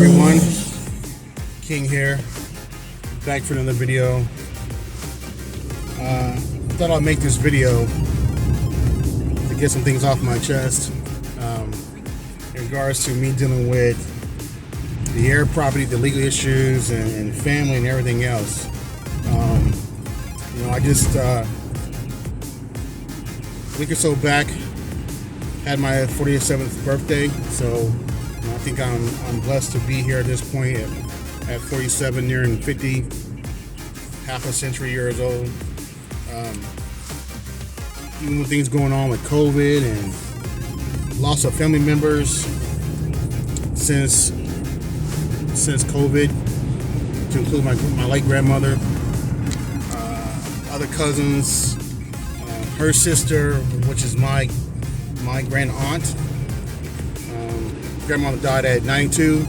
everyone, King here, back for another video. I thought I'd make this video to get some things off my chest in regards to me dealing with the Heir property, the legal issues, and family and everything else. I just a week or so back had my 47th birthday, so I think I'm blessed to be here at this point at 47, nearing 50, half a century years old. Even with things going on with COVID and loss of family members since COVID, to include my late grandmother, other cousins, her sister, which is my grand aunt. Grandmother died at 92,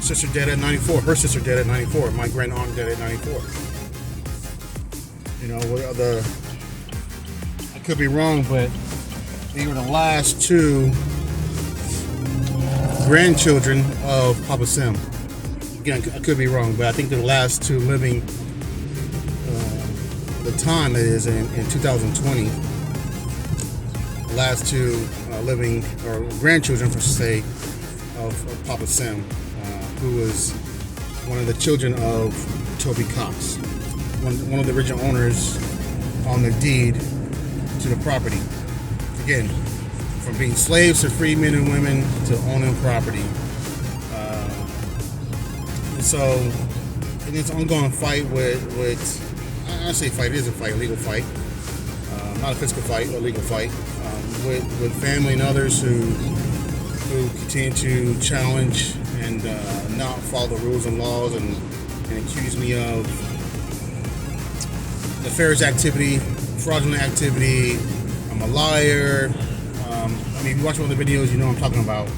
sister dead at 94. Her sister dead at 94. My grand aunt dead at 94. I could be wrong, but they were the last two grandchildren of Papa Sim. Again, I could be wrong, but I think they're the last two living. The time that is in 2020. The last two living, or grandchildren, per se, of Papa Sim, who was one of the children of Toby Cox, one of the original owners on the deed to the property. Again, from being slaves to free men and women to owning property. And so, in this ongoing fight with I say fight, it is a fight, a legal fight, not a physical fight, a legal fight, with family and others who continue to challenge and not follow the rules and laws and accuse me of nefarious activity, fraudulent activity. I'm a liar. If you watch one of the videos, you know what I'm talking about.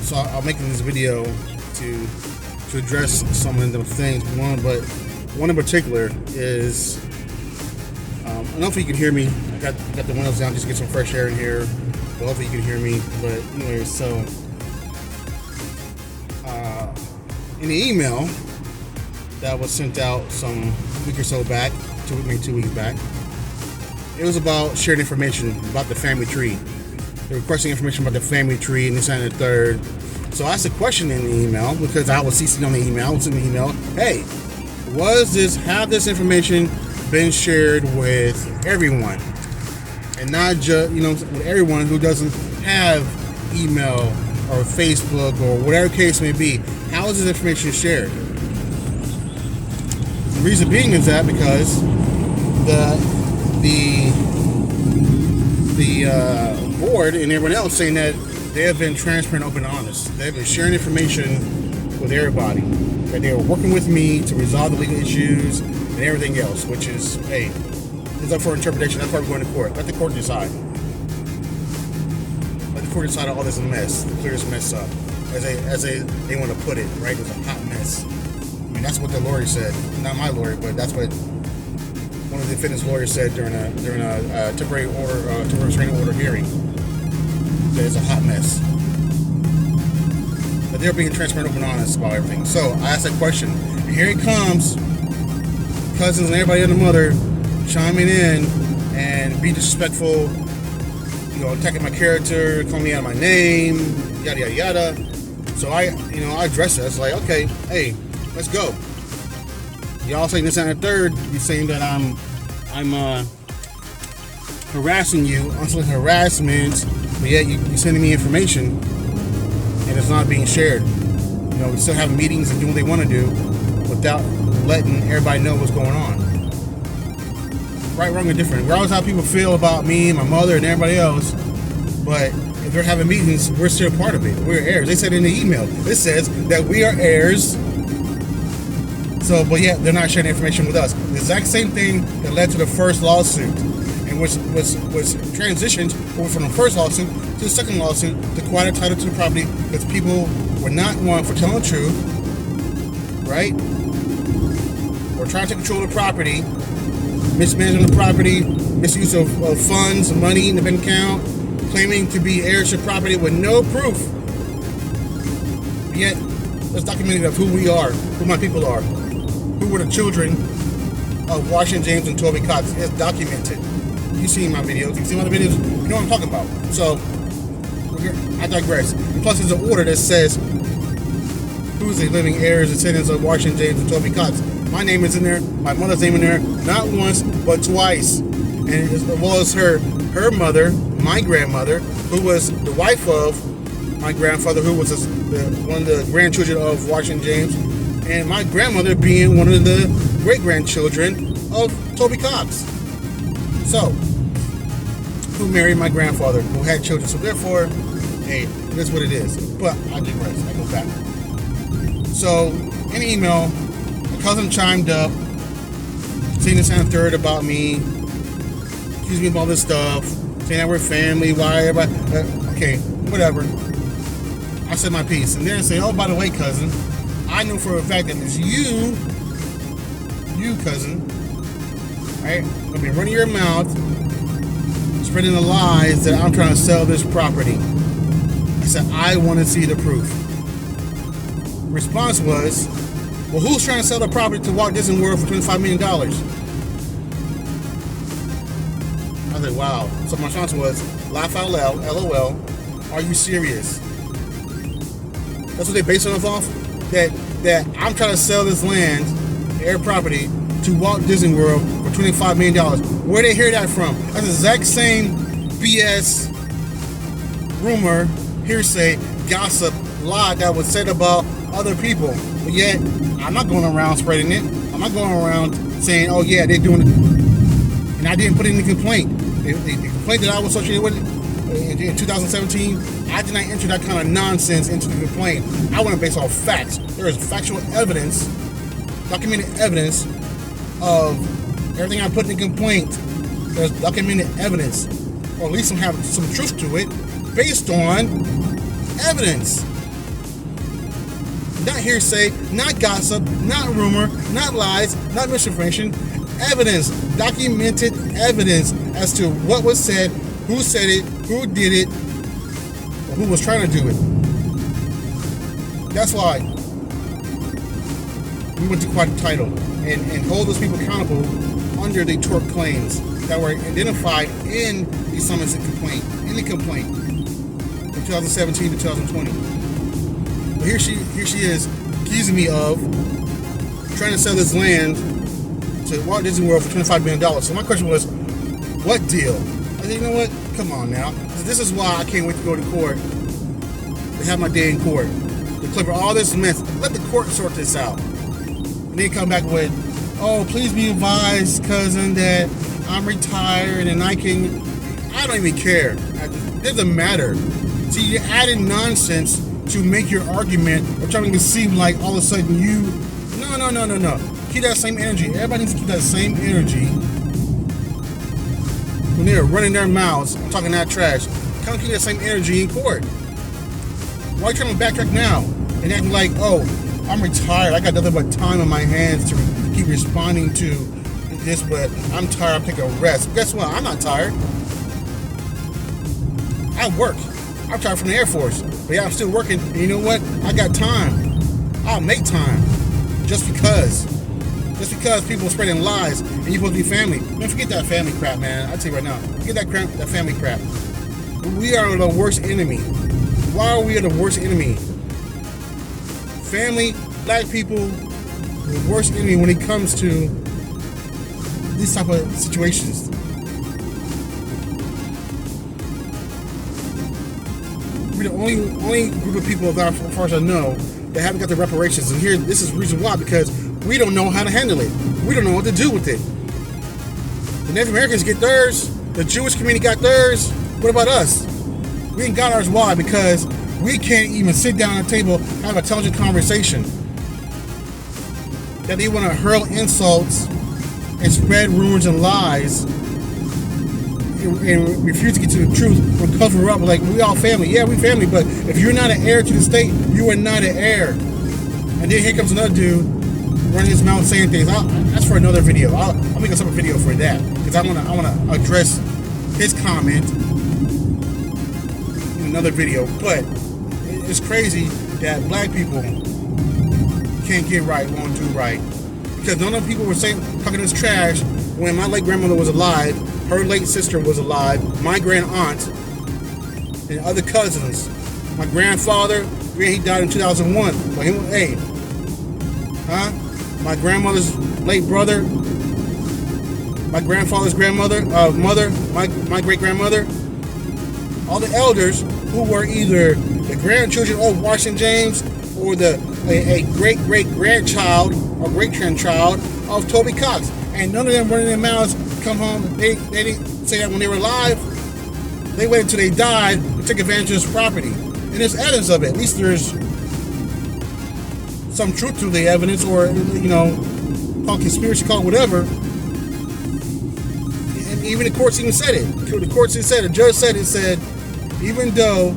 So I'm making this video to address some of those things. One in particular is, I don't know if you can hear me. I got the windows down just to get some fresh air in here, but hopefully you can hear me. But anyway, so in the email that was sent out some week or so back, 2 weeks back, it was about sharing information about the family tree. They're requesting information about the family tree and this and the third. So I asked a question in the email because I was CC'd on the email. It's in the email. Hey, have this information been shared with everyone, and not just with everyone who doesn't have email or Facebook or whatever case may be? How is this information shared? The reason being is that because the board and everyone else saying that they have been transparent, open, and honest. They've been sharing information with everybody. That they are working with me to resolve the legal issues and everything else, which is, hey, it's up for interpretation. That's why we're going to court. Let the court decide. Let the court decide all this mess, clear this mess up, as they want to put it. Right? It's a hot mess. That's what the lawyer said. Not my lawyer, but that's what one of the defendant's lawyers said during a temporary restraining order hearing. That it's a hot mess. But they're being transparent, open, and honest about everything. So I asked that question, and here it comes. Cousins and everybody and the mother chiming in and being disrespectful, attacking my character, calling me out of my name, yada yada yada. So I addressed it. I was like, okay, hey, let's go. Y'all saying this and the third. You're saying that I'm harassing you, unsolicited harassment, but yet you're sending me information. And it's not being shared. We still have meetings and do what they want to do without letting everybody know what's going on. Right, wrong, and different. Regardless how people feel about me, my mother, and everybody else, but if they're having meetings, we're still part of it. We're heirs. They said in the email, it says that we are heirs. So, but yet they're not sharing information with us. The exact same thing that led to the first lawsuit, and was transitioned over from the first lawsuit to the second lawsuit to quiet title to the property because people were not one for telling the truth, right? We're trying to take control of the property, mismanagement of the property, misuse of funds, money in the bank account, claiming to be heirs to property with no proof. Yet, there's documented of who we are, who my people are, who were the children of Washington James and Toby Cox. It's documented. You've seen my videos. You've seen my videos. You know what I'm talking about. So, I digress. And plus, there's an order that says who's the living heirs, descendants of Washington James and Toby Cox. My name is in there. My mother's name in there. Not once, but twice. And as well as her mother, my grandmother, who was the wife of my grandfather, who was one of the grandchildren of Washington James, and my grandmother being one of the great-grandchildren of Toby Cox. So, who married my grandfather, who had children. So therefore, hey, it is what it is. But I digress. I go back. So, in the email, my cousin chimed up, saying this and third about me, accusing me of all this stuff, saying that we're family, why everybody, okay, whatever. I said my piece. And then say, oh, by the way, cousin, I know for a fact that it's you cousin, right? Gonna be running your mouth, spreading the lies that I'm trying to sell this property. I said, I want to see the proof. Response was, well, who's trying to sell the property to Walt Disney World for $25 million? I said, wow. So my response was, laugh out loud, LOL, are you serious? That's what they based it off? That I'm trying to sell this land, air property, to Walt Disney World for $25 million. Where they hear that from? That's the exact same BS, rumor, hearsay, gossip, lie that was said about other people. But yet, I'm not going around spreading it. I'm not going around saying, oh yeah, they're doing it. And I didn't put in the complaint. The complaint that I was associated with in 2017, I did not enter that kind of nonsense into the complaint. I want to base off facts. There is factual evidence, documented evidence of everything I put in the complaint. There's documented evidence, or at least some have some truth to it, based on evidence. Not hearsay, not gossip, not rumor, not lies, not misinformation. Evidence, documented evidence as to what was said, who said it, who did it, or who was trying to do it. That's why we went to quite a title and hold those people accountable under the tort claims that were identified in the summons and complaint, in the complaint from 2017 to 2020. But here she is accusing me of trying to sell this land to Walt Disney World for $25 million. So my question was, what deal? I said, you know what? Come on now. This is why I can't wait to go to court, to have my day in court, to clear all this mess. Let the court sort this out. And then come back with, oh, please be advised, cousin, that I'm retired and I don't even care. It doesn't matter. See, you're adding nonsense to make your argument or trying to make it seem like all of a sudden you, no. Keep that same energy. Everybody needs to keep that same energy when they're running their mouths and talking that trash. Kind of keep that same energy in court. Why are you trying to backtrack now and acting like, oh, I'm retired, I got nothing but time in my hands to keep responding to this, but I'm tired, I'm taking a rest. Guess what? I'm not tired. I work. I'm retired from the Air Force. But yeah, I'm still working. And you know what? I got time. I'll make time. Just because people are spreading lies and you're supposed to be family. Don't forget that family crap, man. I'll tell you right now. Forget that family crap. We are the worst enemy. Why are we the worst enemy? Family, black people, the worst enemy when it comes to these type of situations. We're the only group of people, as far as I know, that haven't got the reparations. And here, this is the reason why, because we don't know how to handle it. We don't know what to do with it. The Native Americans get theirs. The Jewish community got theirs. What about us? We ain't got ours. Why? Because we can't even sit down at a table, have an intelligent conversation. That they want to hurl insults and spread rumors and lies and refuse to get to the truth or cover up like we all family. Yeah, we family, but if you're not an heir to the state, you are not an heir. And then here comes another dude running his mouth saying things. That's for another video. I'll make a separate video for that because I want to address his comment in another video. But it's crazy that black people can't get right, won't do right. Because none of the people were saying, talking this trash when my late grandmother was alive, her late sister was alive, my grand aunt, and other cousins. My grandfather, he died in 2001. But my grandmother's late brother, my grandfather's grandmother, my great grandmother, all the elders who were either the grandchildren of Washington James or a great grandchild or great grandchild of Toby Cox, and none of them running their mouths come home. They didn't say that when they were alive. They waited until they died to take advantage of this property, and there's evidence of it. At least there's some truth to the evidence, or call conspiracy, call whatever. And even the courts even said it. The courts even said it. The judge said it. Said even though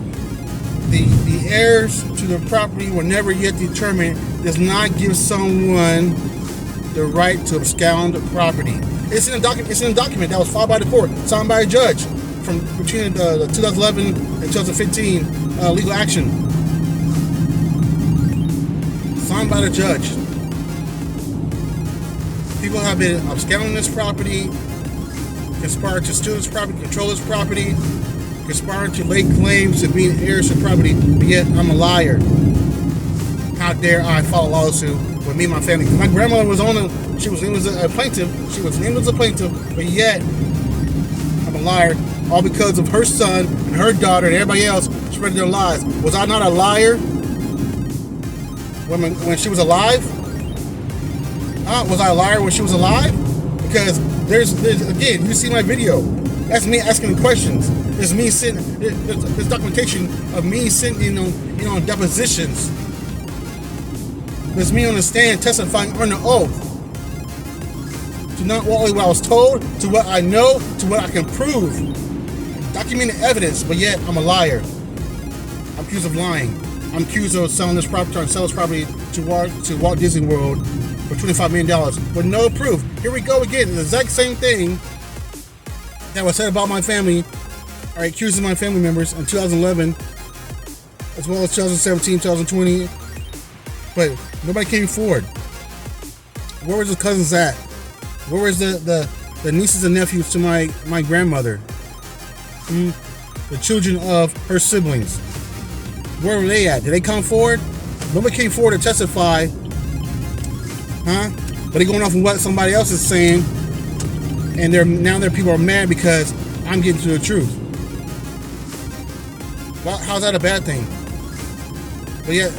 the heirs to the property were never yet determined, does not give someone the right to abscond the property. It's in a document. It's in a document that was filed by the court, signed by a judge from between the 2011 and 2015 legal action, signed by the judge. People have been absconding this property, conspiring to steal this property, control this property, conspiring to lay claims to being heirs to property, but yet I'm a liar. How dare I file a lawsuit with me and my family? My grandmother was she was named as a plaintiff. She was named as a plaintiff, but yet I'm a liar, all because of her son and her daughter and everybody else spreading their lies. Was I not a liar when she was alive? Was I a liar when she was alive? Because there's again, you see my video. That's me asking questions. There's me sitting. There's documentation of me sitting on depositions. There's me on the stand testifying under oath to not only what I was told, to what I know, to what I can prove. Documented evidence, but yet I'm a liar. I'm accused of lying. I'm accused of selling this property, trying to sell this property to Walt Disney World for $25 million with no proof. Here we go again. The exact same thing that was said about my family, or accusing my family members in 2011, as well as 2017, 2020. But nobody came forward. Where was the cousins at? Where was the nieces and nephews to my grandmother? The children of her siblings. Where were they at? Did they come forward? Nobody came forward to testify. But they're going off of what somebody else is saying, and now their people are mad because I'm getting to the truth. Well, how's that a bad thing? But yet,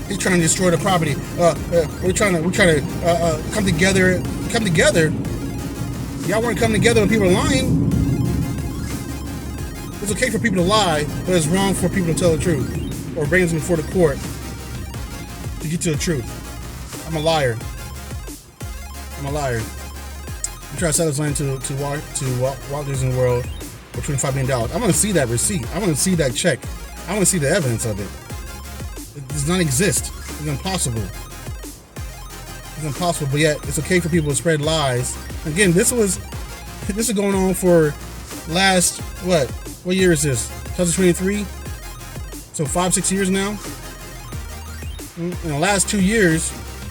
he's trying to destroy the property. We're trying to come together. Come together. Y'all want to come together when people are lying. It's okay for people to lie, but it's wrong for people to tell the truth or bring them before the court to get to the truth. I'm a liar. I'm a liar. I'm trying to sell this land to Walt Disney World for $25 million. I want to see that receipt. I want to see that check. I want to see the evidence of it. It does not exist. It's impossible. It's impossible, but yet it's okay for people to spread lies. Again, this is going on for last, what year is this? 2023? So 5-6 years now? In the last 2 years,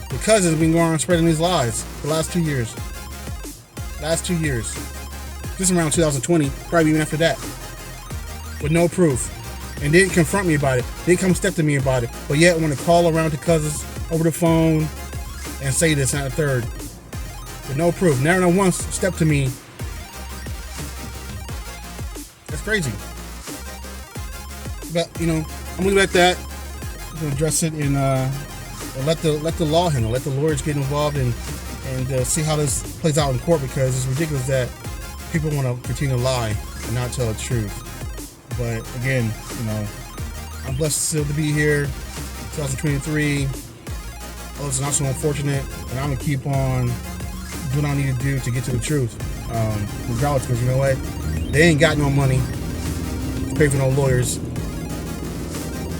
the cousins have been going on spreading these lies for the last 2 years. Last 2 years. Just around 2020, probably even after that. With no proof. And they didn't confront me about it. They didn't come step to me about it. But yet want to call around to cousins over the phone and say this and that third. With no proof. Never not once step to me. That's crazy. But I'm gonna leave it at that. I'm gonna address it and let the law handle. Let the lawyers get involved and see how this plays out in court, because it's ridiculous that people want to continue to lie and not tell the truth. But again, I'm blessed still to be here, 2023. It's not so unfortunate, and I'm gonna keep on doing what I need to do to get to the truth, regardless. Because you know what, they ain't got no money to pay for no lawyers.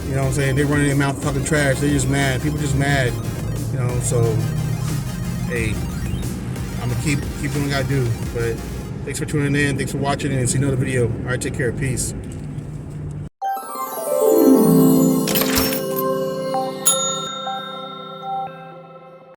You know what I'm saying? They're running their mouth talking trash. They're just mad. People just mad. So hey, I'm gonna keep doing what I do. But thanks for tuning in. Thanks for watching, and see another video. All right, take care. Peace.